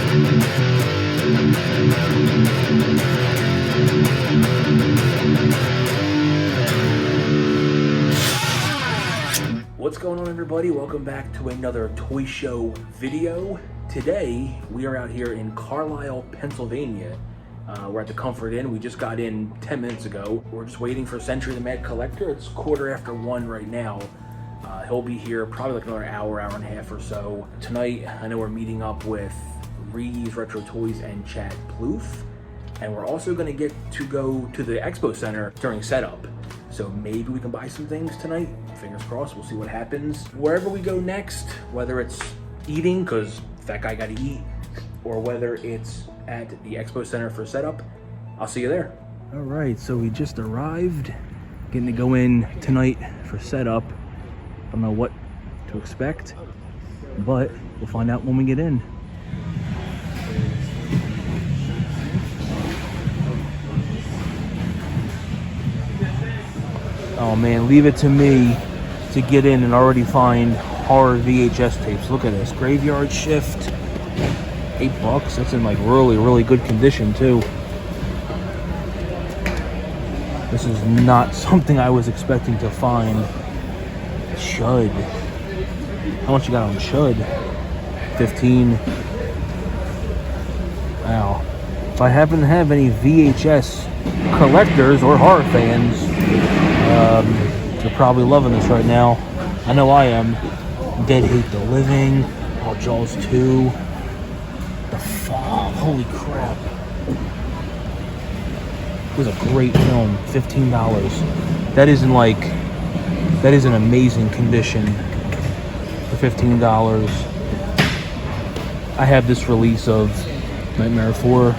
What's going on, everybody? Welcome back to another toy show video. Today we are out here in Carlisle, Pennsylvania. We're at the Comfort Inn. We just got in 10 minutes ago. We're just waiting for Century the Mad Collector. It's 1:15 right now. He'll be here probably like another hour and a half or so. Tonight, I know we're meeting up with Reeves Retro Toys and Chad Plouffe. And we're also gonna get to go to the Expo Center during setup. So maybe we can buy some things tonight. Fingers crossed, we'll see what happens. Wherever we go next, whether it's eating, because that guy gotta eat, or whether it's at the Expo Center for setup, I'll see you there. All right, so we just arrived. Getting to go in tonight for setup. Don't know what to expect, but we'll find out when we get in. Oh man, leave it to me to get in and already find horror VHS tapes. Look at this, Graveyard Shift, $8. That's in like really good condition too. This is not something I was expecting to find. Chud. How much you got on Chud? 15. Wow. If I happen to have any VHS collectors or horror fans, you're probably loving this right now. I know I am. Dead Hate the Living. Oh, Jaws 2. The Fall. Holy crap. It was a great film. $15. That is in amazing condition for $15. I have this release of Nightmare 4.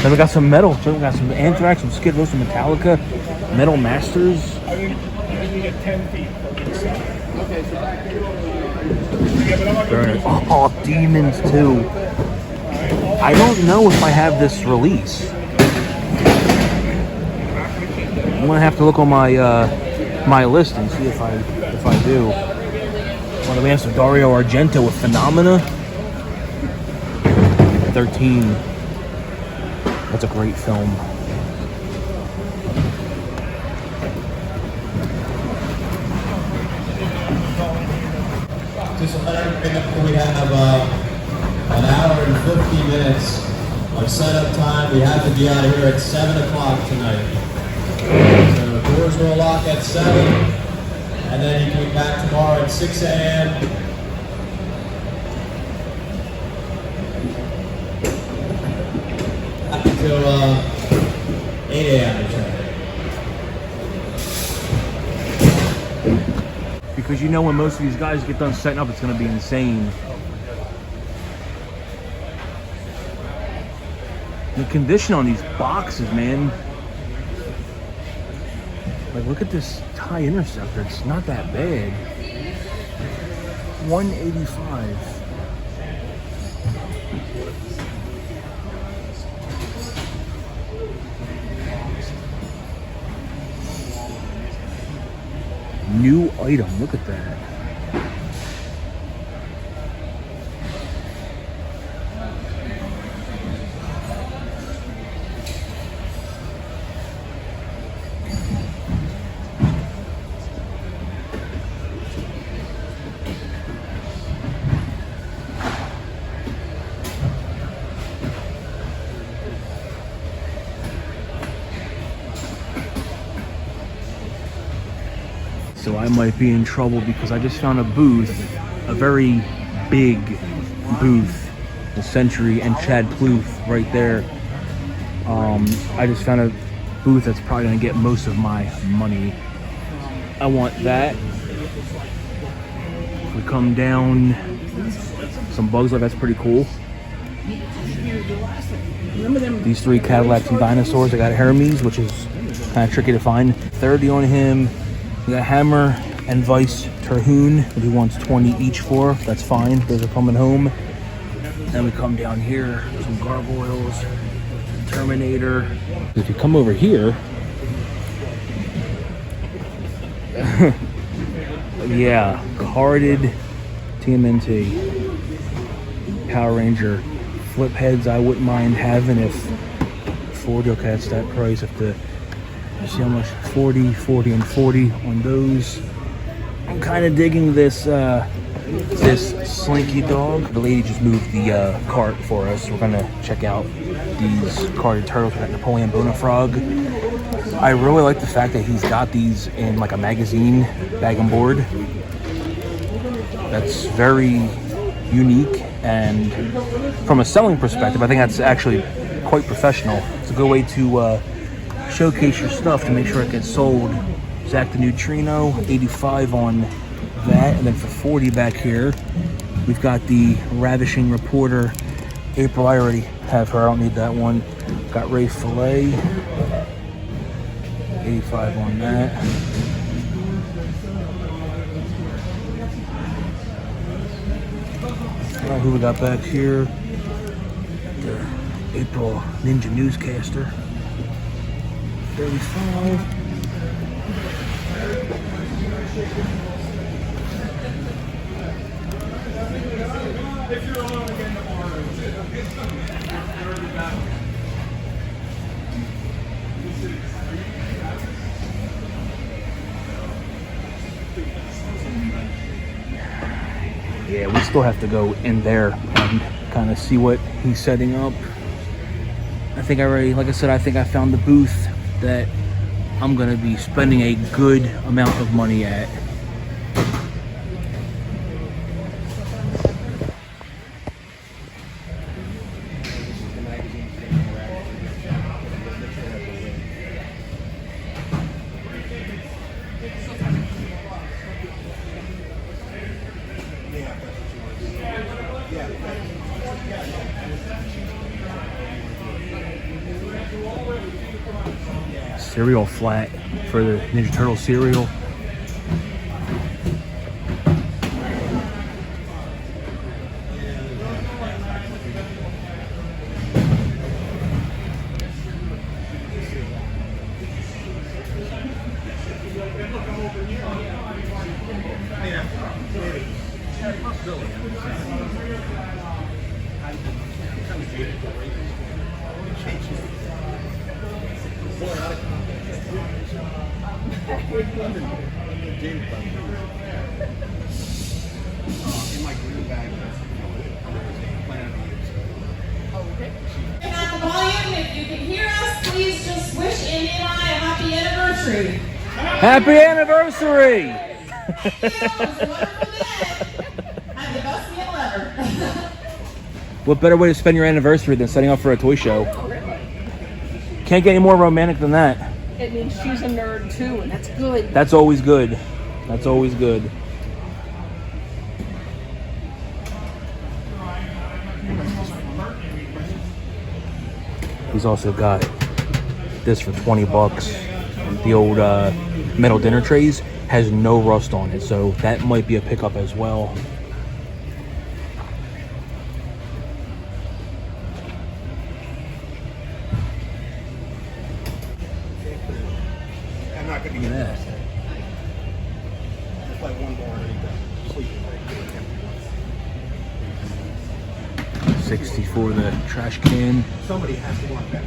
Then we got some metal. We got some Anthrax, some Skid Row, some Metallica, Metal Masters. Oh, Demons too. I don't know if I have this release. I'm gonna have to look on my my list and see if I do. One of the answers, Dario Argento with Phenomena. 13. That's a great film. Just a letter we have an hour and 50 minutes of setup time. We have to be out of here at 7 o'clock tonight. So the doors will lock at 7, and then you can be back tomorrow at 6 a.m. Until 8 a.m. Because you know when most of these guys get done setting up, it's going to be insane. The condition on these boxes, man. Like, look at this TIE Interceptor. It's not that bad. $185. New item, look at that. So I might be in trouble because I just found a booth, a very big booth, the Century and Chad Plouffe right there. I just found a booth that's probably gonna get most of my money. I want that. If we come down, some Bugs Life, that's pretty cool. These 3 Cadillacs and dinosaurs. I got Hermes, which is kind of tricky to find. 30 on him. We got Hammer and Vice Terhune, that he wants 20 each for. That's fine. Those are coming home. Then we come down here, some Gargoyles, Terminator. If you come over here, yeah, carded TMNT Power Ranger flip heads I wouldn't mind having if 40. Okay, that's that price. If the see how much 40 and 40 on those. I'm kind of digging this this Slinky dog. The lady just moved the cart for us. We're gonna check out these carded turtles. We got Napoleon Bonafrog. I really like the fact that he's got these in like a magazine bag and board. That's very unique, and from a selling perspective, I think that's actually quite professional. It's a good way to showcase your stuff to make sure it gets sold. Zach the Neutrino, 85 on that, and then for 40 back here, we've got the Ravishing Reporter. April, I already have her, I don't need that one. Got Ray Fillet, 85 on that. Alright, who we got back here? The April Ninja Newscaster, 35. Yeah, we still have to go in there and kind of see what he's setting up. I think I already, like I said, I think I found the booth that I'm gonna be spending a good amount of money at. Cereal flat for the Ninja Turtle cereal. At the volume, if you can hear us, please just wish Andy and I a happy anniversary. Happy anniversary! Thank you. It was a wonderful day. Had the best meal ever. What better way to spend your anniversary than setting up for a toy show? Oh, really? Can't get any more romantic than that. It means she's a nerd too, and that's good. That's always good. That's always good. He's also got this for 20 bucks. The old metal dinner trays has no rust on it, so that might be a pickup as well. I'm not going to Look get at that. Just like one more sleep. 60 for the trash can. Somebody has to want that.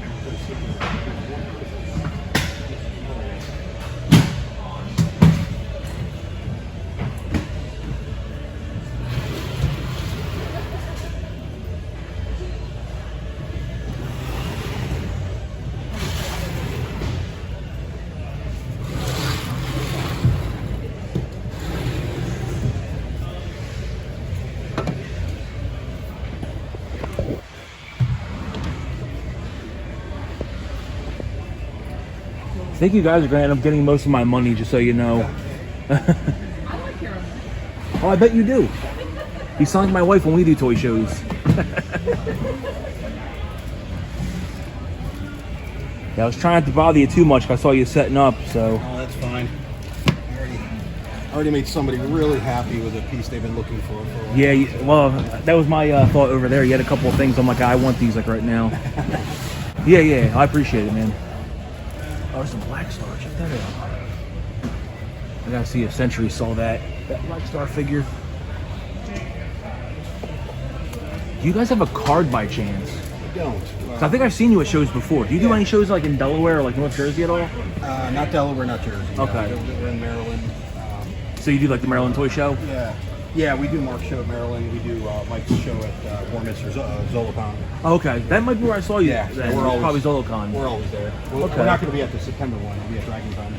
I think you guys are going to end up getting most of my money, just so you know. I like your own. Oh, I bet you do. He signs my wife when we do toy shows. Yeah, I was trying not to bother you too much 'cause I saw you setting up, so. Oh, that's fine. I already made somebody really happy with a piece they've been looking for a while. Yeah, well, that was my thought over there. You had a couple of things. I'm like, I want these like right now. Yeah, I appreciate it, man. Oh, there's some Black Star. Check that out. I gotta see if Century saw that Black Star figure. Do you guys have a card by chance? We don't. 'Cause I think I've seen you at shows before. Do you do any shows like in Delaware or like North Jersey at all? Not Delaware, not Jersey. Okay. We're in Maryland. So you do like the Maryland Toy Show? Yeah, we do Mark's show at Maryland. We do Mike's show at Warminster Zolocon. Okay, that might be where I saw you. Yeah, then. we're always- probably Zolocon. We're always there. We're Okay. not going to be at the September one. We'll be at Dragon Con.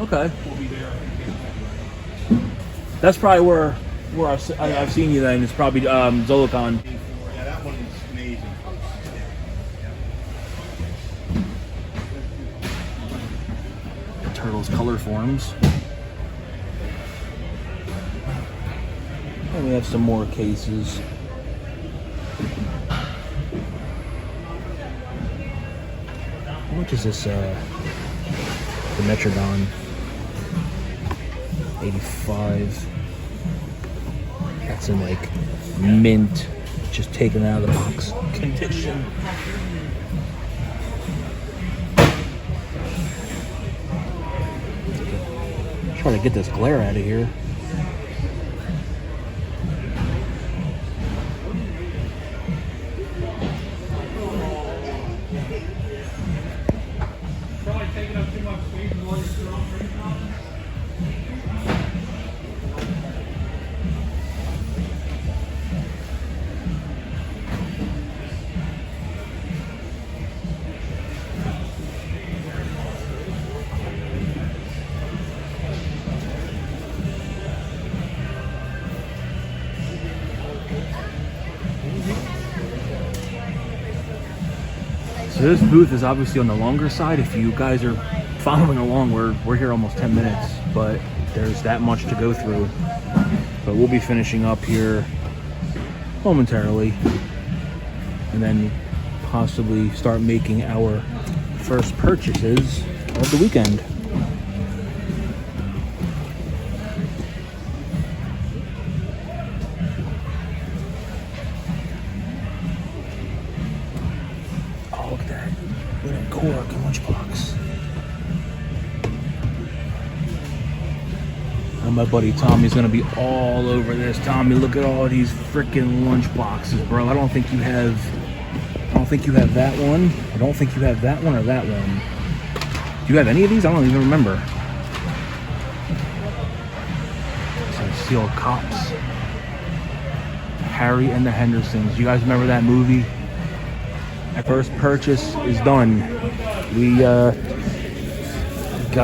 Okay, We'll be there. that's probably where I've seen you. Then it's probably Zolocon. Yeah, that one's amazing. Turtles color forms. And we have some more cases. How much is this? The Metrodon. 85. That's in like mint, just taken out of the box condition. Trying to get this glare out of here. So this booth is obviously on the longer side. If you guys are following along, we're here almost 10 minutes, but there's that much to go through. But we'll be finishing up here momentarily, and then possibly start making our first purchases of the weekend. Look at that. Look at that cork lunchbox. And my buddy Tommy's gonna be all over this. Tommy, look at all these freaking lunchboxes, bro. I don't think you have that one. I don't think you have that one or that one. Do you have any of these? I don't even remember. Some Sealed Cops. Harry and the Hendersons. You guys remember that movie? Our first purchase is done. We got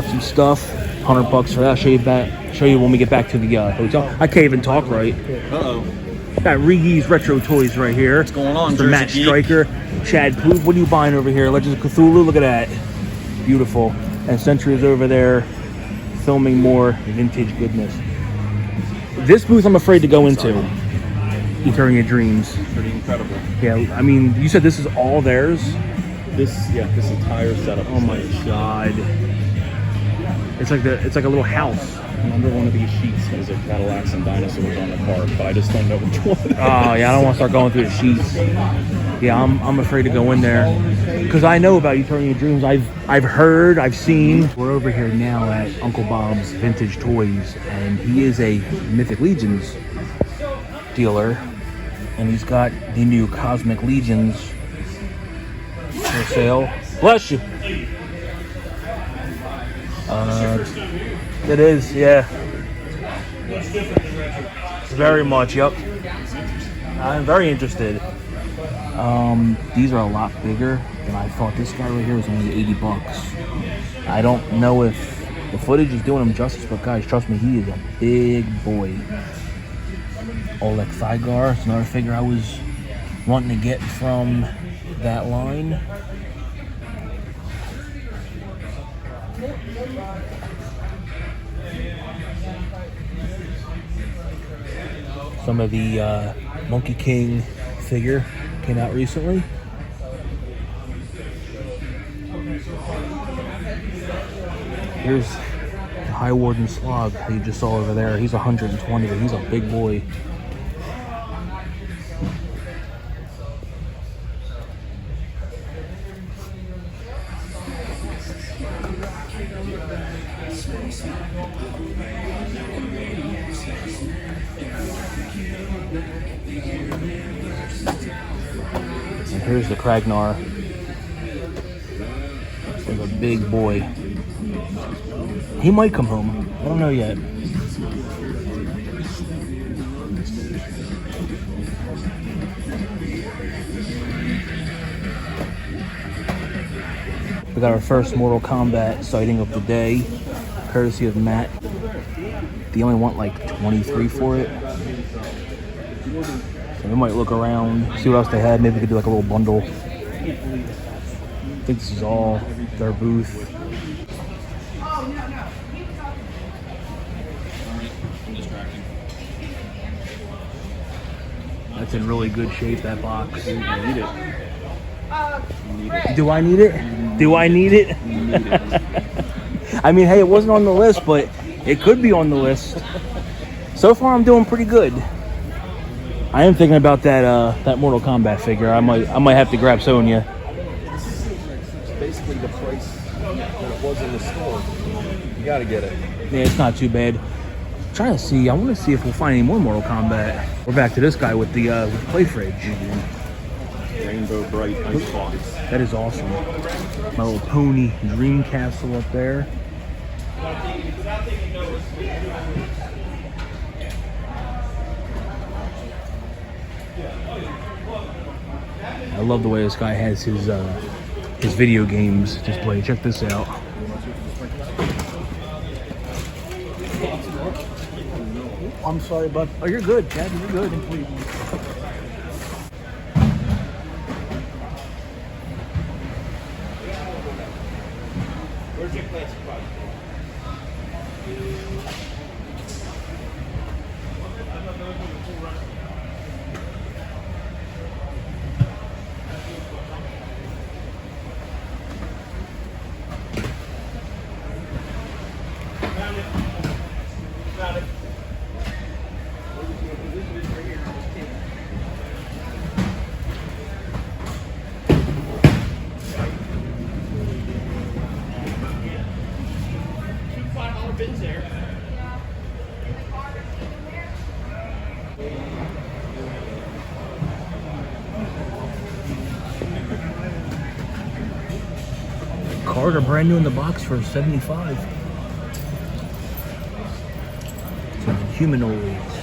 some stuff. $100 for that. Show you when we get back to the hotel. I can't even talk right. Uh-oh. Got Reggie's Retro Toys right here. What's going on, Mr. Jersey Matt Geek? Stryker, Chad Poof. What are you buying over here? Legends of Cthulhu. Look at that. Beautiful. And Century is over there filming more vintage goodness. This booth I'm afraid to go into. Eternia Dreams. Pretty incredible. Yeah, I mean, you said this is all theirs? This entire setup. Oh my god. It's like a little house. Under one of these sheets has a Cadillacs and dinosaurs on the card, but I just don't know which one. Oh yeah, I don't want to start going through the sheets. Yeah, I'm afraid to go in there because I know about Eternia Dreams. I've heard, I've seen. We're over here now at Uncle Bob's Vintage Toys, and he is a Mythic Legions dealer, and he's got the new Cosmic Legions for sale. Bless you. It is, yeah. Very much, yep. I'm very interested. These are a lot bigger than I thought. This guy right here was only $80. I don't know if the footage is doing him justice, but guys, trust me, he is a big boy. Oleg Thygar, it's another figure I was wanting to get from that line. Some of the Monkey King figure came out recently. Here's the High Warden Slog that you just saw over there. He's 120, but he's a big boy. Here's the Kragnar. It's like a big boy. He might come home. I don't know yet. We got our first Mortal Kombat sighting of the day, courtesy of Matt. They only want like 23 for it. So we might look around, see what else they had. Maybe we could do like a little bundle. I think this is all their booth. That's in really good shape, that box. You need it. Do I need it? Do I need it? I mean, hey, it wasn't on the list, but it could be on the list. So far, I'm doing pretty good. I am thinking about that Mortal Kombat figure. I might have to grab Sonya. It's basically the price that it was in the store. You gotta get it. Yeah, it's not too bad. I'm trying to see. I want to see if we'll find any more Mortal Kombat. We're back to this guy with the play fridge. Rainbow bright ice box. That is awesome. My little pony dream castle up there. I love the way this guy has his video games displayed. Check this out. I'm sorry, bud. Oh, you're good, Chad. You're good. Where's your place? Cars are brand new in the box for $75. Some humanoids.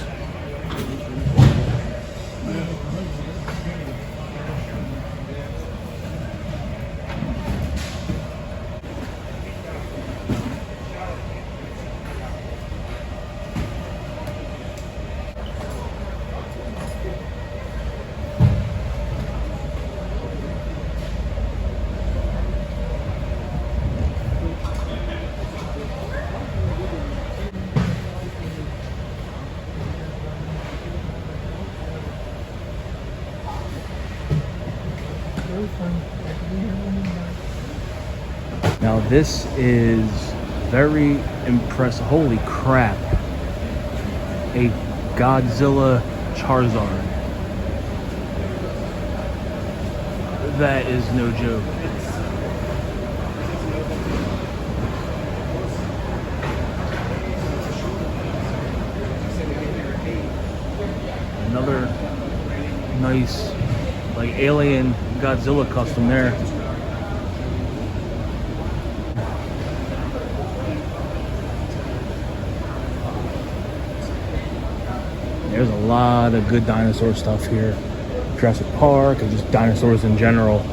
Now this is very impressive. Holy crap. A Godzilla Charizard. That is no joke. Another nice like alien Godzilla custom there. There's a lot of good dinosaur stuff here. Jurassic Park and just dinosaurs in general.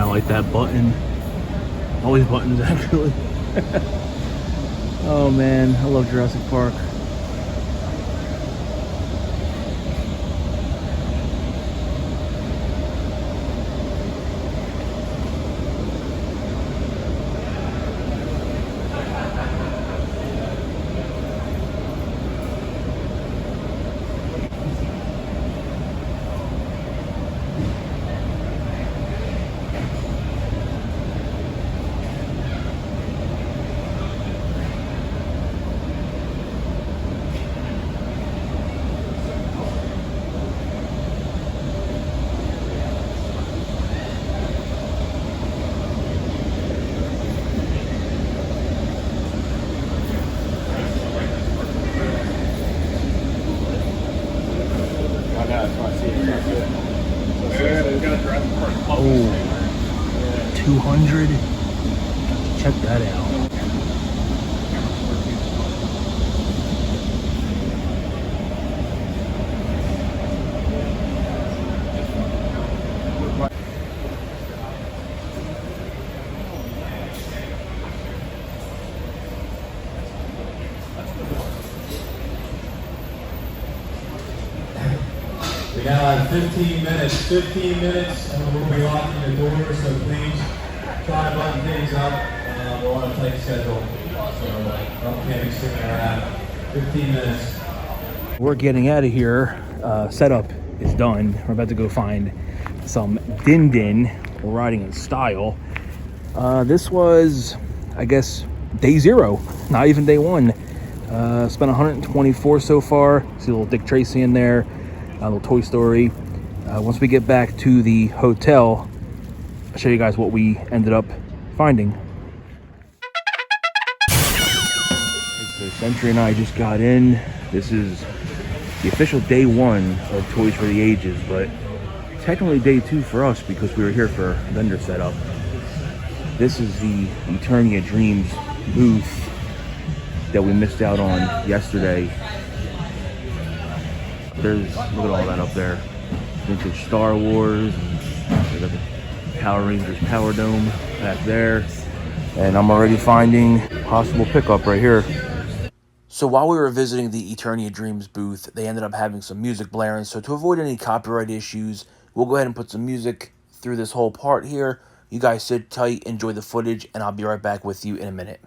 Like that button. All these buttons actually. Oh man, I love Jurassic Park. 200. Check that out. We now have 15 minutes, and we'll be locking the doors, so please try to button things up. We're on a tight schedule, so can't be sticking around. 15 minutes. We're getting out of here. Setup is done. We're about to go find some Din Din. We're riding in style. This was, I guess, day 0, not even day 1. Spent 124 so far. See a little Dick Tracy in there, a little Toy Story. Once we get back to the hotel, I'll show you guys what we ended up finding. So Century and I just got in. This is the official day 1 of Toys for the Ages, but technically day 2 for us because we were here for vendor setup. This is the Eternia Dreams booth that we missed out on yesterday. Look at all that up there. Vintage Star Wars. We got the Power Rangers Power Dome back there. And I'm already finding possible pickup right here. So while we were visiting the Eternia Dreams booth, they ended up having some music blaring. So to avoid any copyright issues, we'll go ahead and put some music through this whole part here. You guys sit tight, enjoy the footage, and I'll be right back with you in a minute.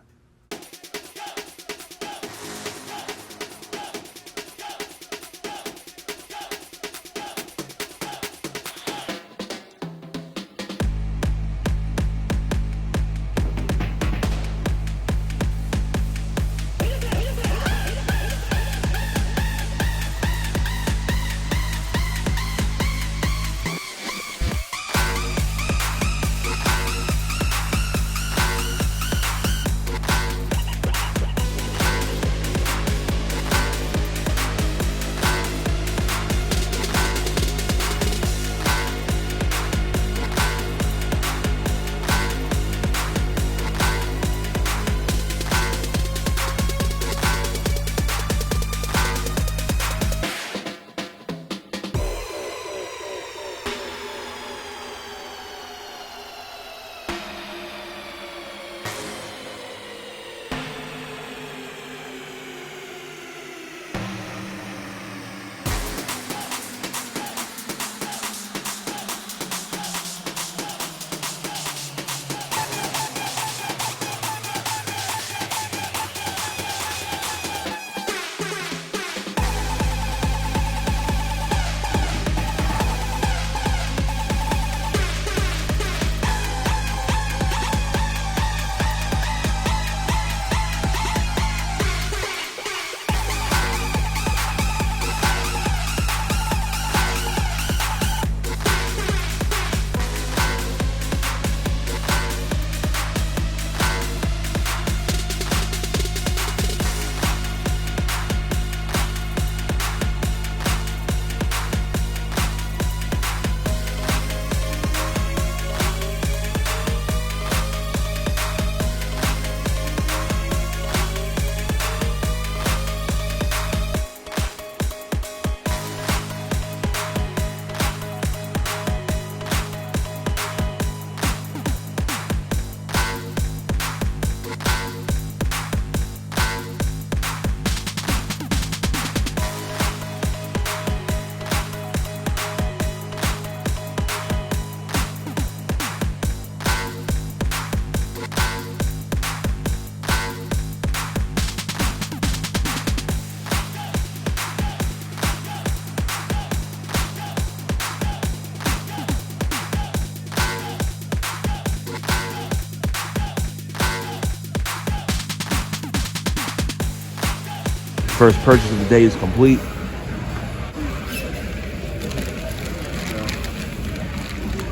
First purchase of the day is complete.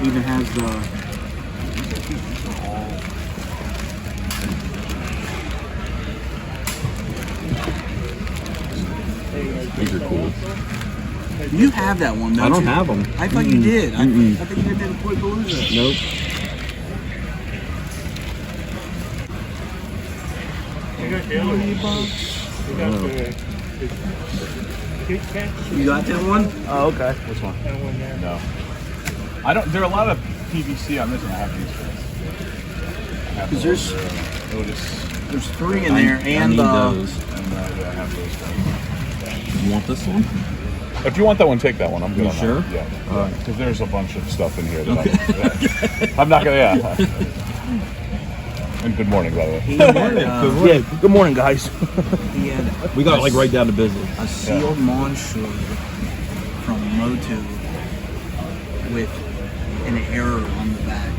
Even has the These are cool. you have that one, don't I don't you? have them. I thought you did. I think you did the Toy Palooza. Nope. You got that one? Oh, okay. Which one? That one there. No. I don't. There are a lot of PVC I'm missing. I have these ones. Because there's 3 in there, and yeah, I have those ones. You want this one? If you want that one, take that one. I'm good. You on sure? That. Yeah. All right. Because there's a bunch of stuff in here that I'm not gonna. Yeah. And good morning, by the way. Yeah, good morning, guys. He had We got like right down to business. a sealed Monster from Moto with an error on the back.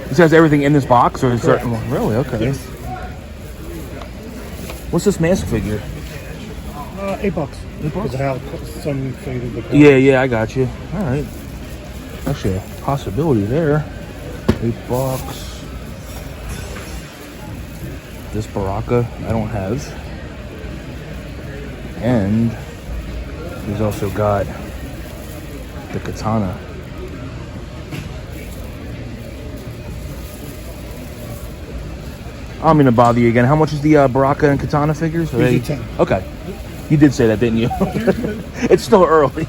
It says everything in this box, or a certain one? Really? Okay. Yes. What's this mask figure? $8. Because of how some faded the color. Yeah, I got you. All right. Actually, a possibility there. $8. This Baraka I don't have. And he's also got the katana. I'm gonna bother you again. How much is the Baraka and katana figures? These are 10. Okay. You did say that, didn't you? It's still early.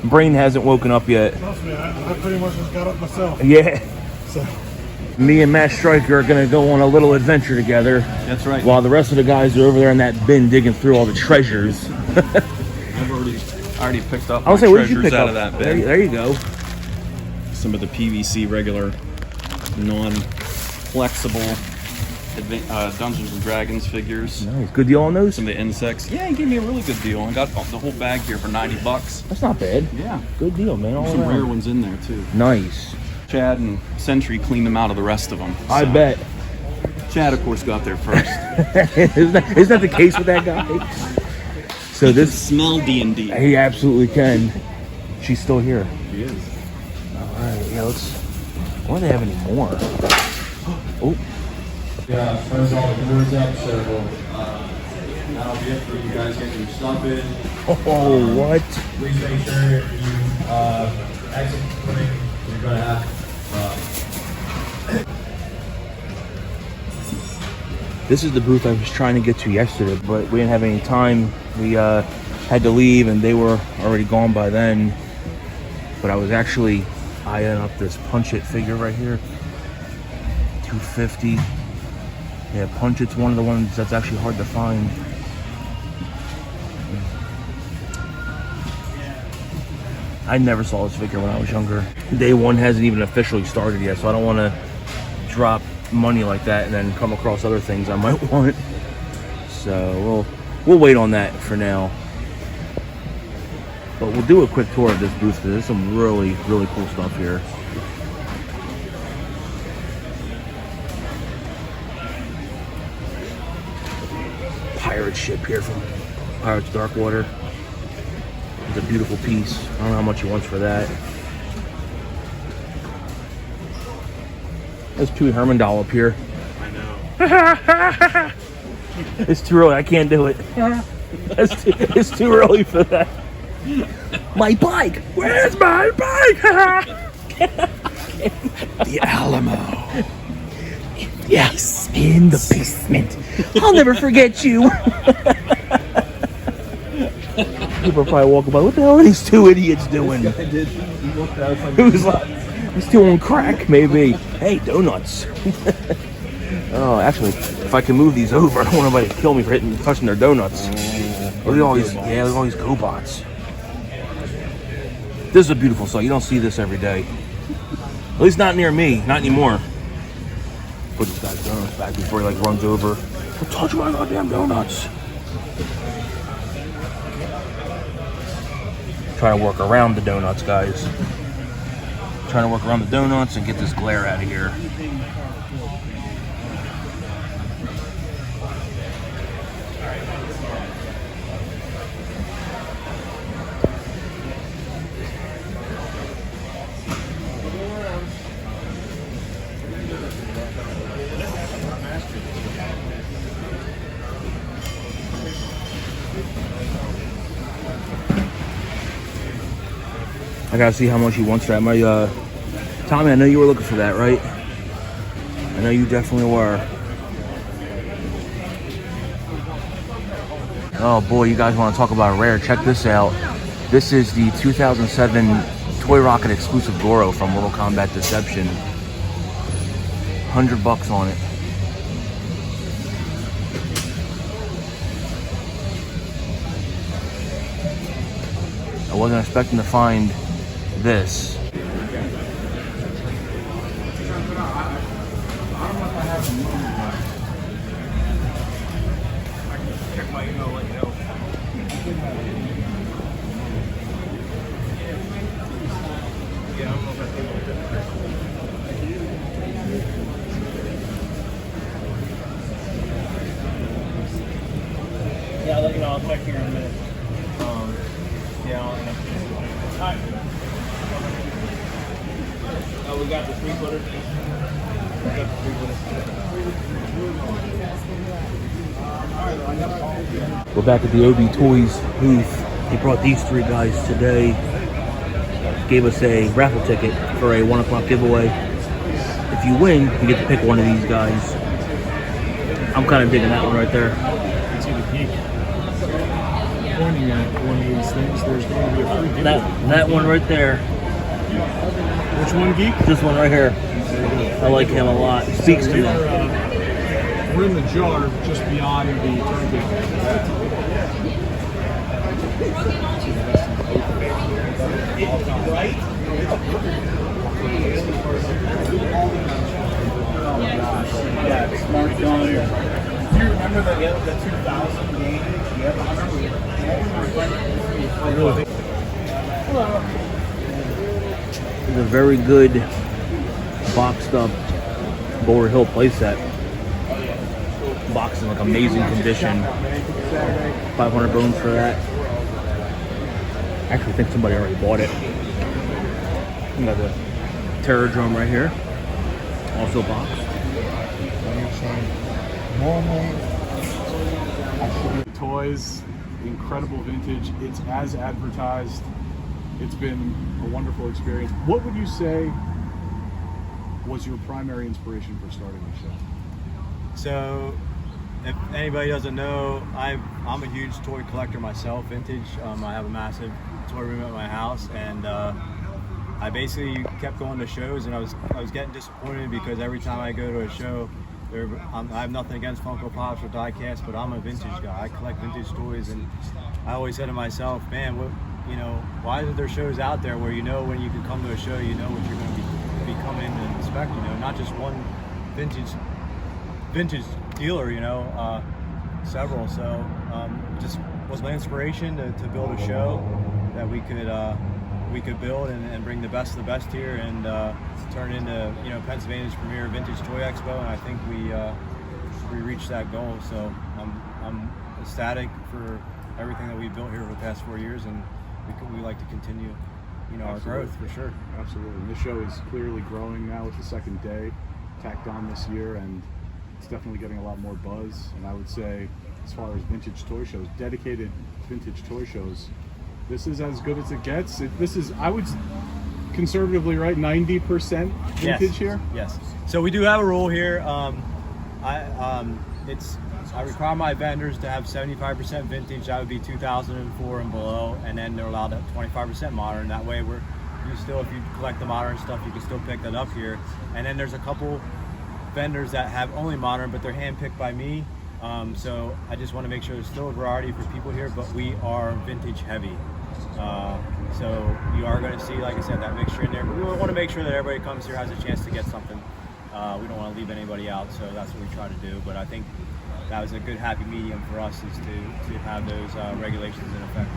Brain hasn't woken up yet. Trust me, I pretty much just got up myself. Yeah. So. Me and Matt Stryker are gonna go on a little adventure together. That's right. While the rest of the guys are over there in that bin digging through all the treasures. I've already picked up I was my say, what did you treasures pick out up? of that bin. There you go. Some of the PVC regular, non-flexible Dungeons and Dragons figures. Nice. Good deal on those? Some of the insects. Yeah, he gave me a really good deal. I got the whole bag here for $90. That's not bad. Yeah. Good deal, man. All Some around. rare ones in there too. Nice. Chad and Sentry cleaned them out of the rest of them. I bet. Chad, of course, got there first. isn't that the case with that guy? So He can this smell D&D. he absolutely can. She's still here. He is. All right, yeah. Let's. Why do they have any more? Oh. Yeah, close all the doors up, so that'll be it for you guys getting your stuff in. Oh, what? Please make sure if you exit the building, you're gonna have This is the booth I was trying to get to yesterday, but we didn't have any time. We had to leave, and they were already gone by then. But I was actually eyeing up this Punch It figure right here. $250. Yeah, Punch It's one of the ones that's actually hard to find. I never saw this figure when I was younger. Day one hasn't even officially started yet, so I don't want to drop money like that and then come across other things I might want. So we'll wait on that for now. But we'll do a quick tour of this booth because there's some really, really cool stuff here. Pirate ship here from Pirates Darkwater. It's a beautiful piece. I don't know how much he wants for that. There's Pee Wee Herman doll up here. I know. It's too early. I can't do it. It's too early for that. My bike. Where's my bike? The Alamo. Yes, in the basement. I'll never forget you. People are probably walking by. What the hell are these two idiots doing? I did. He looked at us like, Who's like, he's still on crack, maybe. Hey, donuts. Oh, actually, if I can move these over, I don't want anybody to kill me for touching their donuts. Look at all these, look at all these GoBots. This is a beautiful sight. You don't see this every day. At least not near me, not anymore. Put this guy's donuts back before he like runs over. Don't touch my goddamn donuts. Trying to work around the donuts, guys. Trying to work around the donuts and get this glare out of here. I gotta see how much he wants for that. My Tommy, I know you were looking for that, right? I know you definitely were. Oh boy, you guys want to talk about rare? Check this out. This is the 2007 Toy Rocket exclusive Goro from Mortal Kombat Deception. $100 on it. I wasn't expecting to find this. Yeah, I'll let you know. I'll check here in a minute. Yeah, I'll let you know. Hi. Oh, we got the 3-footer. We got the 3-footer. We're back at the OB Toys booth. He brought these three guys today. Gave us a raffle ticket for a 1 o'clock giveaway. If you win, you get to pick one of these guys. I'm kind of digging that one right there. It's either Geek. Pointing at one of these things, there's going to be a free giveaway. That one right there. Which one, Geek? This one right here. I like him a lot. It speaks to me. We're in the jar just beyond the tournament. right? Yeah, smart gun. Do you remember the 2000 game? It's a very good boxed up Boulder Hill playset. Box in like amazing condition. 500 bones for that. I actually think somebody already bought it. We got the Terror Drum right here. Also boxed. Toys, incredible vintage. It's as advertised. It's been a wonderful experience. What would you say was your primary inspiration for starting the show? So, if anybody doesn't know, I'm a huge toy collector myself, vintage. I have a massive toy room at my house, and I basically kept going to shows, and I was getting disappointed because every time I go to a show, I have nothing against Funko Pops or diecast, but I'm a vintage guy. I collect vintage toys, and I always said to myself, man, why isn't there shows out there where when you can come to a show, you know what you're going to be coming in and inspect, not just one vintage dealer, several. So just was my inspiration to build a show. that we could build and bring the best of the best here and turn it into, you know, Pennsylvania's premier vintage toy expo. And I think we reached that goal. So I'm ecstatic for everything that we've built here over the past 4 years, and we like to continue, you know, our growth for sure. Absolutely. And this show is clearly growing now with the second day tacked on this year, and it's definitely getting a lot more buzz. And I would say, as far as vintage toy shows, dedicated vintage toy shows, this is as good as it gets. This is, I would conservatively, right, 90% vintage here? Yes. So we do have a rule here. I require my vendors to have 75% vintage. That would be 2004 and below, and then they're allowed 25% modern. That way, if you collect the modern stuff, you can still pick that up here. And then there's a couple vendors that have only modern, but they're handpicked by me. So I just want to make sure there's still a variety for people here, but we are vintage heavy. So you are going to see, like I said, that mixture in there. But we want to make sure that everybody comes here has a chance to get something. We don't want to leave anybody out, so that's what we try to do. But I think that was a good happy medium for us, is to have those regulations in effect.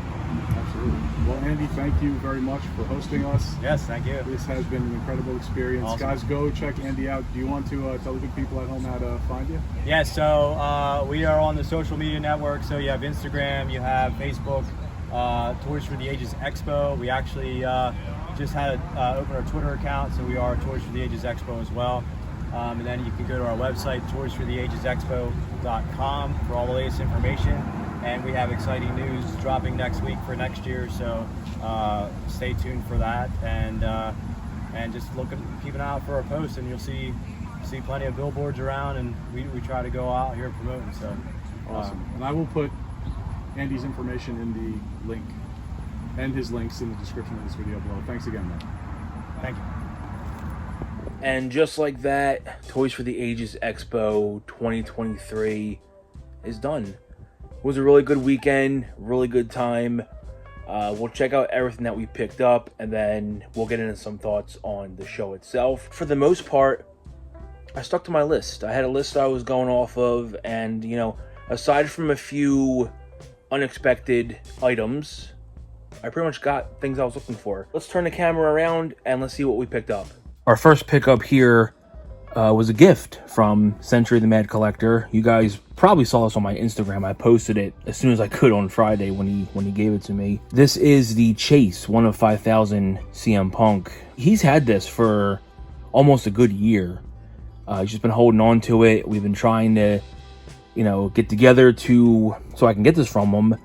Absolutely. Well, Andy, thank you very much for hosting us. Yes, thank you. This has been an incredible experience. Awesome. Guys, go check Andy out. Do you want to tell the good people at home how to find you? Yeah, so we are on the social media network. So you have Instagram, you have Facebook, Toys for the Ages Expo. We actually just had open our Twitter account, so we are Toys for the Ages Expo as well. And then you can go to our website, toysfortheagesexpo.com, for all the latest information. And we have exciting news dropping next week for next year, so stay tuned for that. And just keep an eye out for our posts, and you'll see plenty of billboards around, and we try to go out here promoting. So awesome. And I will put Andy's information in the link and his links in the description of this video below. Thanks again, man. Thank you. And just like that, Toys for the Ages Expo 2023 is done. It was a really good weekend, really good time. We'll check out everything that we picked up, and then we'll get into some thoughts on the show itself. For the most part, I stuck to my list. I had a list I was going off of, and, you know, aside from a few unexpected items, I pretty much got things I was looking for. Let's turn the camera around and let's see what we picked up. Our first pickup here was a gift from Century the Mad Collector. You guys probably saw this on my Instagram. I posted it as soon as I could on Friday when he gave it to me. This is the Chase 1 of 5,000 CM Punk. He's had this for almost a good year. He's just been holding on to it. We've been trying to, you know, get together so I can get this from him.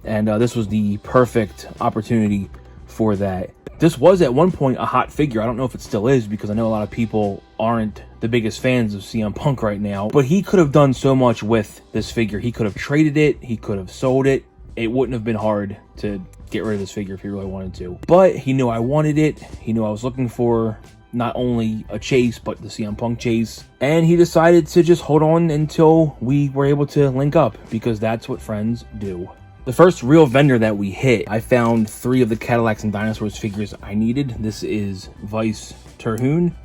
And this was the perfect opportunity for that. This was at one point a hot figure. I don't know if it still is, because I know a lot of people aren't the biggest fans of CM Punk right now. But he could have done so much with this figure. He could have traded it. He could have sold it. It wouldn't have been hard to get rid of this figure if he really wanted to. But he knew I wanted it. He knew I was looking for not only a Chase, but the CM Punk Chase. And he decided to just hold on until we were able to link up, because that's what friends do. The first real vendor that we hit, I found 3 of the Cadillacs and Dinosaurs figures I needed. This is Vice Terhune.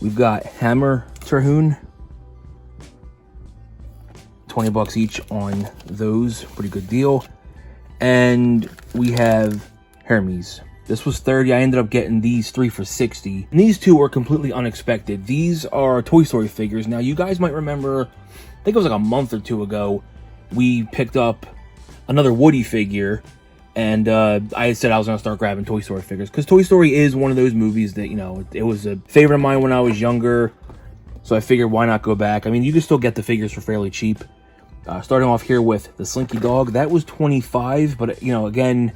We've got Hammer Terhune. $20 each on those, pretty good deal. And we have Hermes. This was $30. I ended up getting these 3 for $60. And these 2 were completely unexpected. These are Toy Story figures. Now, you guys might remember, I think it was like a month or 2 ago, we picked up another Woody figure, and I said I was going to start grabbing Toy Story figures, because Toy Story is one of those movies that, you know, it was a favorite of mine when I was younger, so I figured why not go back. I mean, you can still get the figures for fairly cheap. Starting off here with the Slinky Dog, that was $25, but, you know, again,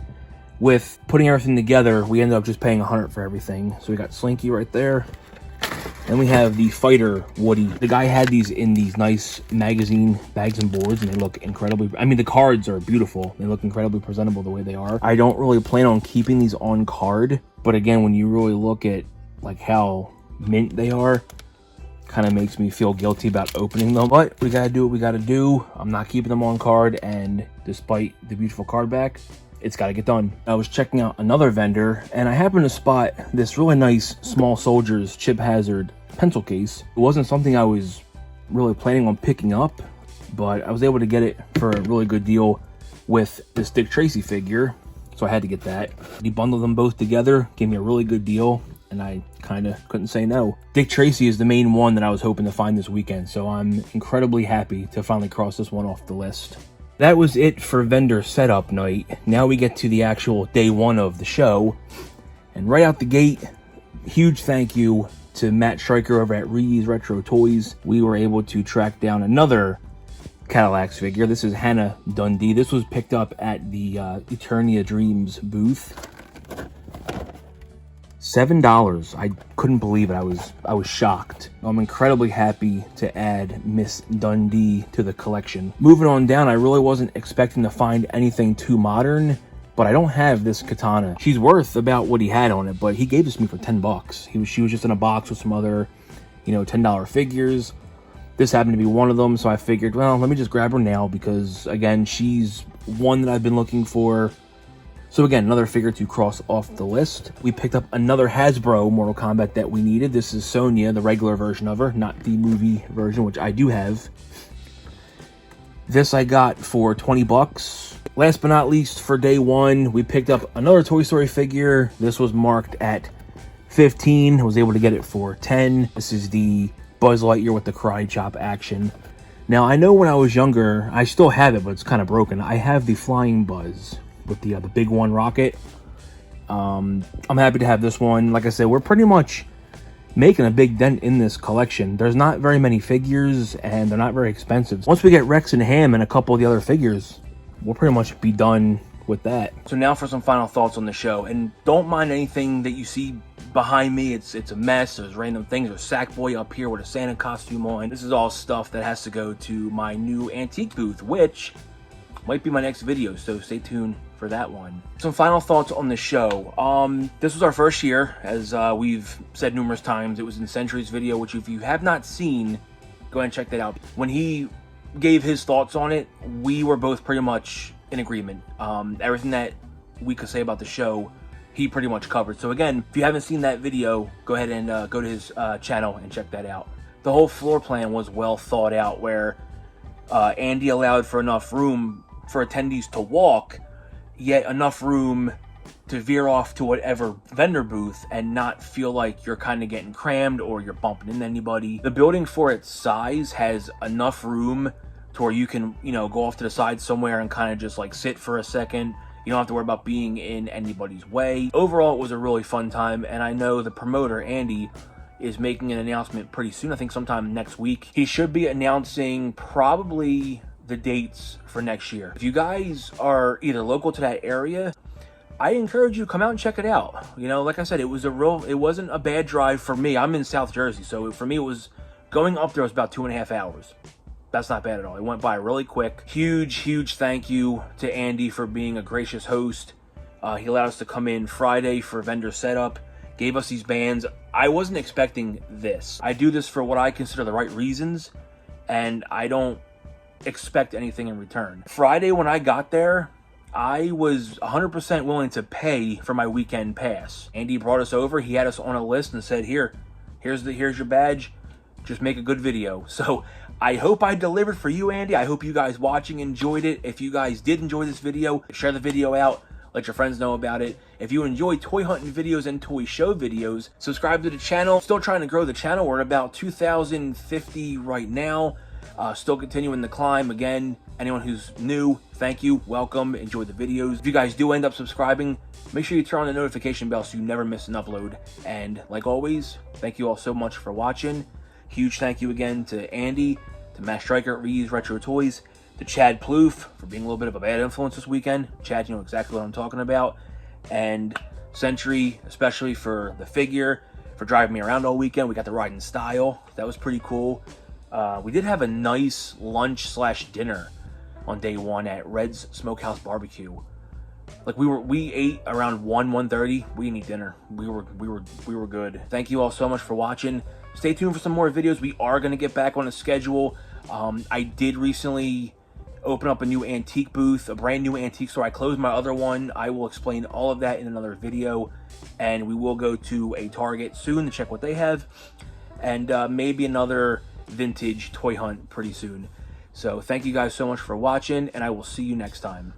with putting everything together, we ended up just paying $100 for everything. So we got Slinky right there. Then we have the Fighter Woody. The guy had these in these nice magazine bags and boards, and they look incredibly, I mean, the cards are beautiful. They look incredibly presentable the way they are. I don't really plan on keeping these on card, but again, when you really look at like how mint they are, kind of makes me feel guilty about opening them. But we gotta do what we gotta do. I'm not keeping them on card, and despite the beautiful card back, it's got to get done. I was checking out another vendor, and I happened to spot this really nice Small Soldiers Chip Hazard pencil case. It wasn't something I was really planning on picking up, but I was able to get it for a really good deal. with this Dick Tracy figure, so I had to get that. He bundled them both together, gave me a really good deal, and I kind of couldn't say no. Dick Tracy is the main one that I was hoping to find this weekend, so I'm incredibly happy to finally cross this one off the list. That was it for vendor setup night. Now we get to the actual day one of the show, and right out the gate, huge thank you to Matt Stryker over at Ree's Retro Toys. We were able to track down another Cadillacs figure. This is Hannah Dundee. This was picked up at the Eternia Dreams booth. $7. I couldn't believe it. I was shocked. I'm incredibly happy to add Miss Dundee to the collection. Moving on down, I really wasn't expecting to find anything too modern, but I don't have this katana. She's worth about what he had on it, but he gave this to me for 10 bucks. She was just in a box with some other, $10 figures. This happened to be one of them, so I figured, well, let me just grab her now because, again, she's one that I've been looking for. So again, another figure to cross off the list. We picked up another Hasbro Mortal Kombat that we needed. This is Sonya, the regular version of her, not the movie version, which I do have. This I got for 20 bucks. Last but not least, for day one, we picked up another Toy Story figure. This was marked at 15. I was able to get it for 10. This is the Buzz Lightyear with the karate chop action. Now, I know when I was younger, I still have it, but it's kind of broken. I have the Flying Buzz with the big one rocket. I'm happy to have this one. Like I said, we're pretty much making a big dent in this collection. There's not very many figures, and they're not very expensive. Once we get Rex and Ham and a couple of the other figures, we'll pretty much be done with that. So now for some final thoughts on the show, and don't mind anything that you see behind me. It's a mess. There's random things. There's Sackboy up here with a Santa costume on. This is all stuff that has to go to my new antique booth, which might be my next video, so stay tuned for that one. Some final thoughts on the show. This was our first year, as we've said numerous times. It was in Century's video, which if you have not seen, go ahead and check that out. When he gave his thoughts on it, we were both pretty much in agreement. Everything that we could say about the show, he pretty much covered. So again, if you haven't seen that video, go ahead and go to his channel and check that out. The whole floor plan was well thought out, where Andy allowed for enough room for attendees to walk, yet enough room to veer off to whatever vendor booth and not feel like you're kind of getting crammed or you're bumping into anybody. The building, for its size, has enough room to where you can, go off to the side somewhere and kind of just like sit for a second. You don't have to worry about being in anybody's way. Overall, it was a really fun time, and I know the promoter, Andy, is making an announcement pretty soon. I think sometime next week. He should be announcing probably the dates for next year. If you guys are either local to that area, I encourage you to come out and check it out. Like I said, it wasn't a bad drive for me. I'm in South Jersey, so for me, it was going up there was about 2.5 hours. That's not bad at all. It went by really quick. Huge thank you to Andy for being a gracious host. He allowed us to come in Friday for vendor setup, gave us these bands. I wasn't expecting this. I do this for what I consider the right reasons, and I don't expect anything in return. Friday when I got there, I was 100% willing to pay for my weekend pass. Andy brought us over. He had us on a list and said, here's your badge. Just make a good video. So I hope I delivered for you, Andy. I hope you guys watching enjoyed it. If you guys did enjoy this video, share the video out. Let your friends know about it. If you enjoy toy hunting videos and toy show videos, subscribe to the channel. Still trying to grow the channel. We're at about 2,050 right now. Still continuing the climb. Again, anyone who's new, thank you, welcome, enjoy the videos. If you guys do end up subscribing, make sure you turn on the notification bell so you never miss an upload. And like always, thank you all so much for watching. Huge thank you again to Andy, to Matt Stryker at Ree's Retro Toys, to Chad Plouffe for being a little bit of a bad influence this weekend. Chad, you know exactly what I'm talking about. And Century, especially for the figure, for driving me around all weekend. We got to ride in style. That was pretty cool. We did have a nice lunch/dinner on day one at Red's Smokehouse Barbecue. Like we ate around 1:30. We didn't eat dinner. We were good. Thank you all so much for watching. Stay tuned for some more videos. We are going to get back on a schedule. I did recently open up a new antique booth, a brand new antique store. I closed my other one. I will explain all of that in another video. And we will go to a Target soon to check what they have. And maybe another vintage toy hunt pretty soon. So thank you guys so much for watching, and I will see you next time.